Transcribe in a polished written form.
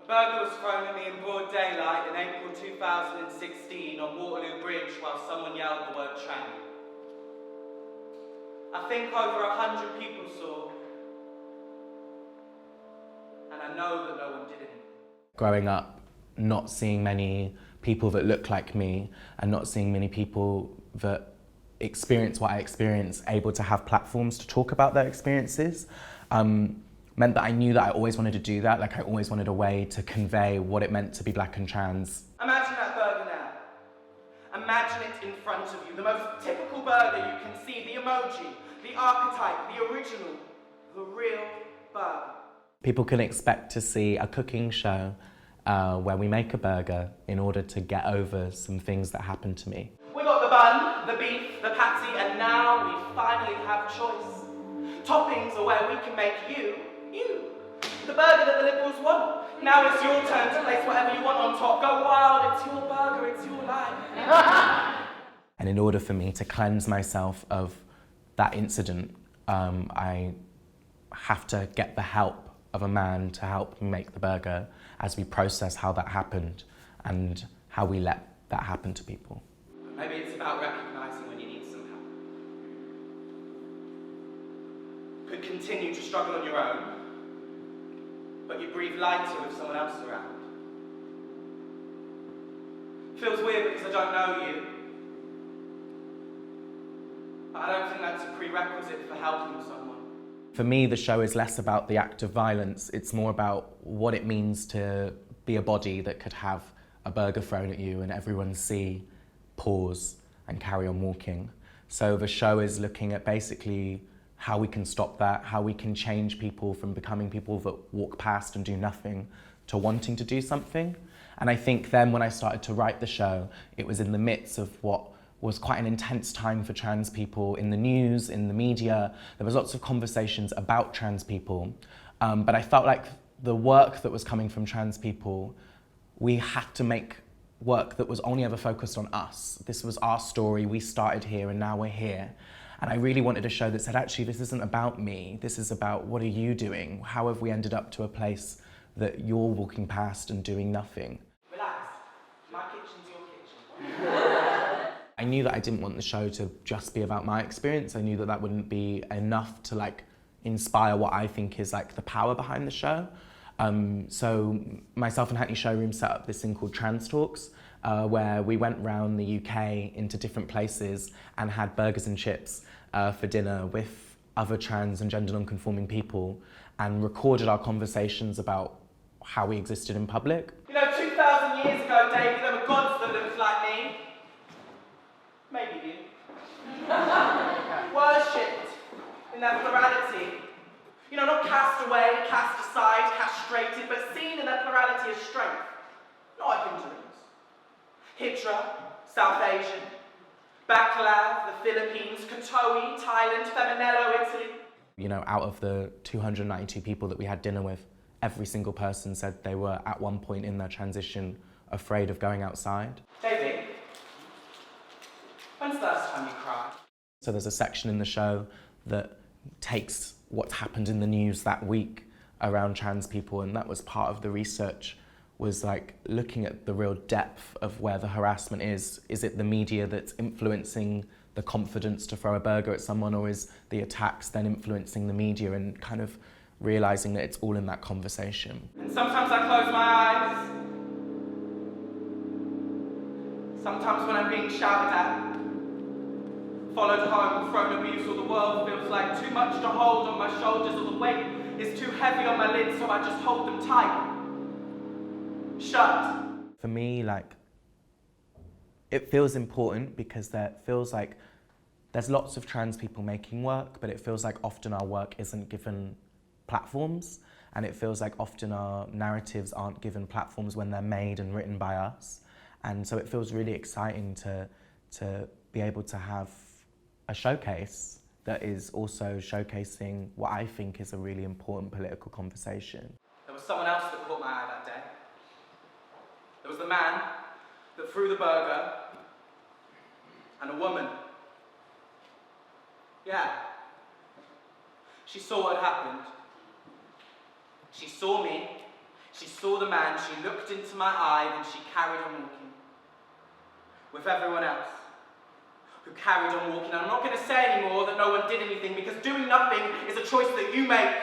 burger was thrown at me in broad daylight in April 2016 on Waterloo Bridge while someone yelled the word tranny. I think over 100 people saw, and I know that no one did anything. Growing up, not seeing many people that look like me and not seeing many people that experience what I experience able to have platforms to talk about their experiences meant that I knew that I always wanted to do that. Like, I always wanted a way to convey what it meant to be black and trans. Imagine that burger now. Imagine it in front of you. The most typical burger you can see, the emoji, the archetype, the original, the real burger. People can expect to see a cooking show where we make a burger in order to get over some things that happened to me. We got the bun, the beef, the patty, and now we finally have choice. Toppings are where we can make you. The burger that the Liberals want. Now it's your turn to place whatever you want on top. Go wild, it's your burger, it's your life. And in order for me to cleanse myself of that incident, I have to get the help of a man to help me make the burger as we process how that happened and how we let that happen to people. Maybe it's about recognising when you need some help. Could continue to struggle on your own, but you breathe lighter with someone else around. Feels weird because I don't know you, but I don't think that's a prerequisite for helping someone. For me, the show is less about the act of violence, it's more about what it means to be a body that could have a burger thrown at you and everyone see, pause, and carry on walking. So the show is looking at basically how we can stop that, how we can change people from becoming people that walk past and do nothing to wanting to do something. And I think then when I started to write the show, it was in the midst of what was quite an intense time for trans people in the news, in the media. There was lots of conversations about trans people, but I felt like the work that was coming from trans people, we had to make work that was only ever focused on us. This was our story, we started here and now we're here. And I really wanted a show that said, actually, this isn't about me, this is about what are you doing? How have we ended up to a place that you're walking past and doing nothing? Relax, my kitchen's your kitchen. I knew that I didn't want the show to just be about my experience. I knew that that wouldn't be enough to like inspire what I think is like the power behind the show. So myself and Hackney Showroom set up this thing called Trans Talks, where we went round the UK into different places and had burgers and chips for dinner with other trans and gender non-conforming people and recorded our conversations about how we existed in public. You know, 2,000 years ago, David, there were gods that looked like me. Maybe you. Worshipped in their plurality. You know, not cast away, cast aside, castrated, but seen in their plurality as strength, not hindrance. Hijra, South Asian, Baklav, the Philippines, Katowi, Thailand, Feminello, Italy. You know, out of the 292 people that we had dinner with, every single person said they were at one point in their transition afraid of going outside. David, when's the last time you cried? So there's a section in the show that takes what's happened in the news that week around trans people, and that was part of the research, was like looking at the real depth of where the harassment is. Is it the media that's influencing the confidence to throw a burger at someone, or is the attacks then influencing the media, and kind of realising that it's all in that conversation. And sometimes I close my eyes. Sometimes when I'm being shouted at, followed home, thrown abuse, or the world feels like too much to hold on my shoulders, or the weight is too heavy on my lids, so I just hold them tight. Shut. For me, like, it feels important because that feels like there's lots of trans people making work, but it feels like often our work isn't given platforms, and it feels like often our narratives aren't given platforms when they're made and written by us. And so it feels really exciting to be able to have a showcase that is also showcasing what I think is a really important political conversation. There was someone else that caught my eye that day. There was the man that threw the burger, and a woman. Yeah. She saw what had happened. She saw me. She saw the man, she looked into my eye, then she carried on walking. With everyone else, who carried on walking. And I'm not going to say anymore that no one did anything, because doing nothing is a choice that you make.